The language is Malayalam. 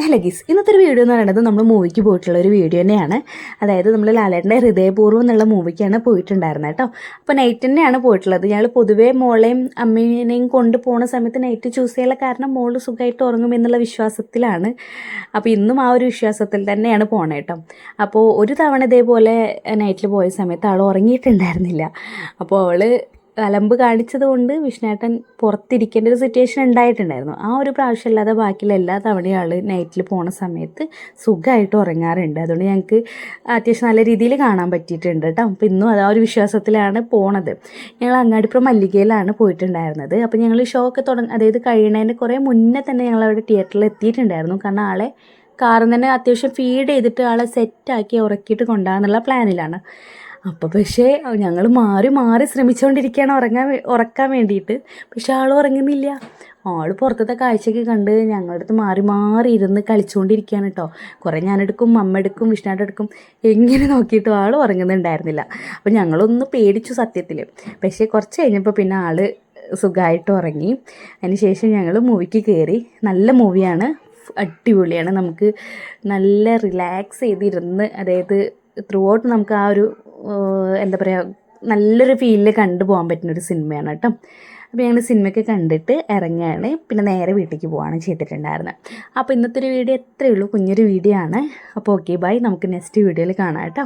ഹലോ ഗീസ്, ഇന്നത്തെ ഒരു വീഡിയോ എന്ന് പറയുന്നത് നമ്മൾ മൂവിക്ക് പോയിട്ടുള്ള ഒരു വീഡിയോ തന്നെയാണ്. അതായത് നമ്മൾ ലാലേട്ടൻ്റെ ഹൃദയപൂർവ്വം എന്നുള്ള മൂവിക്കാണ് പോയിട്ടുണ്ടായിരുന്നത് കേട്ടോ. അപ്പോൾ നൈറ്റ് തന്നെയാണ് പോയിട്ടുള്ളത്. ഞങ്ങൾ പൊതുവേ മോളെയും അമ്മേനെയും കൊണ്ട് പോകുന്ന സമയത്ത് നൈറ്റ് ചൂസ് ചെയ്യാനുള്ള കാരണം മോള് സുഖമായിട്ട് ഉറങ്ങും എന്നുള്ള വിശ്വാസത്തിലാണ്. അപ്പോൾ ഇന്നും ആ ഒരു വിശ്വാസത്തിൽ തന്നെയാണ് പോണത് കേട്ടോ. അപ്പോൾ ഒരു തവണ ഇതേപോലെ നൈറ്റിൽ പോയ സമയത്ത് ആൾ ഉറങ്ങിയിട്ടുണ്ടായിരുന്നില്ല. അപ്പോൾ അവൾ അലമ്പ് കാണിച്ചത് കൊണ്ട് വിഷ്ണുവേട്ടൻ പുറത്തിരിക്കേണ്ട ഒരു സിറ്റുവേഷൻ ഉണ്ടായിട്ടുണ്ടായിരുന്നു. ആ ഒരു പ്രാവശ്യം അല്ലാതെ ബാക്കിയുള്ള എല്ലാ തവണയും ആൾ നൈറ്റിൽ പോണ സമയത്ത് സുഖമായിട്ട് ഉറങ്ങാറുണ്ട്. അതുകൊണ്ട് ഞങ്ങൾക്ക് അത്യാവശ്യം നല്ല രീതിയിൽ കാണാൻ പറ്റിയിട്ടുണ്ട് കേട്ടോ. അപ്പോൾ ഇന്നും അത് ആ ഒരു വിശ്വാസത്തിലാണ് പോണത്. ഞങ്ങൾ അങ്ങാടിപ്പുറം മല്ലികയിലാണ് പോയിട്ടുണ്ടായിരുന്നത്. അപ്പോൾ ഞങ്ങൾ ഷോ ഒക്കെ അതായത് കഴിയണതിൻ്റെ കുറേ മുന്നേ തന്നെ ഞങ്ങൾ അവിടെ തിയേറ്ററിൽ എത്തിയിട്ടുണ്ടായിരുന്നു. കാരണം ആളെ കാറിൽ തന്നെ അത്യാവശ്യം ഫീഡ് ചെയ്തിട്ട് ആളെ സെറ്റാക്കി ഉറക്കിയിട്ട് കൊണ്ടുപോകാന്നുള്ള പ്ലാനിലാണ്. അപ്പോൾ പക്ഷേ ഞങ്ങൾ മാറി മാറി ശ്രമിച്ചുകൊണ്ടിരിക്കുകയാണ് ഉറക്കാൻ വേണ്ടിയിട്ട്. പക്ഷെ ആൾ ഉറങ്ങുന്നില്ല. ആൾ പുറത്തത്തെ കാഴ്ചയൊക്കെ കണ്ട് ഞങ്ങളുടെ അടുത്ത് മാറി മാറി ഇരുന്ന് കളിച്ചുകൊണ്ടിരിക്കുകയാണ് കേട്ടോ. കുറേ ഞാനെടുക്കും, അമ്മ എടുക്കും, വിഷ്ണുവേട്ടൻ എടുക്കും, എങ്ങനെ നോക്കിയിട്ടും ആൾ ഉറങ്ങുന്നുണ്ടായിരുന്നില്ല. അപ്പോൾ ഞങ്ങളൊന്ന് പേടിച്ചു സത്യത്തിൽ. പക്ഷേ കുറച്ച് കഴിഞ്ഞപ്പോൾ പിന്നെ ആൾ സുഖമായിട്ട് ഉറങ്ങി. അതിന് ശേഷം ഞങ്ങൾ മൂവിക്ക് കയറി. നല്ല മൂവിയാണ്, അടിപൊളിയാണ്. നമുക്ക് നല്ല റിലാക്സ് ചെയ്തിരുന്ന്, അതായത് ത്രൂ ഔട്ട് നമുക്ക് ആ ഒരു എന്താ പറയുക, നല്ലൊരു ഫീലിൽ കണ്ടുപോകാൻ പറ്റുന്നൊരു സിനിമയാണ് കേട്ടോ. അപ്പോൾ ഞങ്ങൾ സിനിമയൊക്കെ കണ്ടിട്ട് ഇറങ്ങുകയാണ്. പിന്നെ നേരെ വീട്ടിലേക്ക് പോവുകയാണ് ചെയ്തിട്ടുണ്ടായിരുന്നത്. അപ്പോൾ ഇന്നത്തെ ഒരു വീഡിയോ എത്രയേ ഉള്ളൂ, കുഞ്ഞൊരു വീഡിയോ ആണ്. അപ്പോൾ ഓക്കെ ബൈ, നമുക്ക് നെക്സ്റ്റ് വീഡിയോയിൽ കാണാം കേട്ടോ.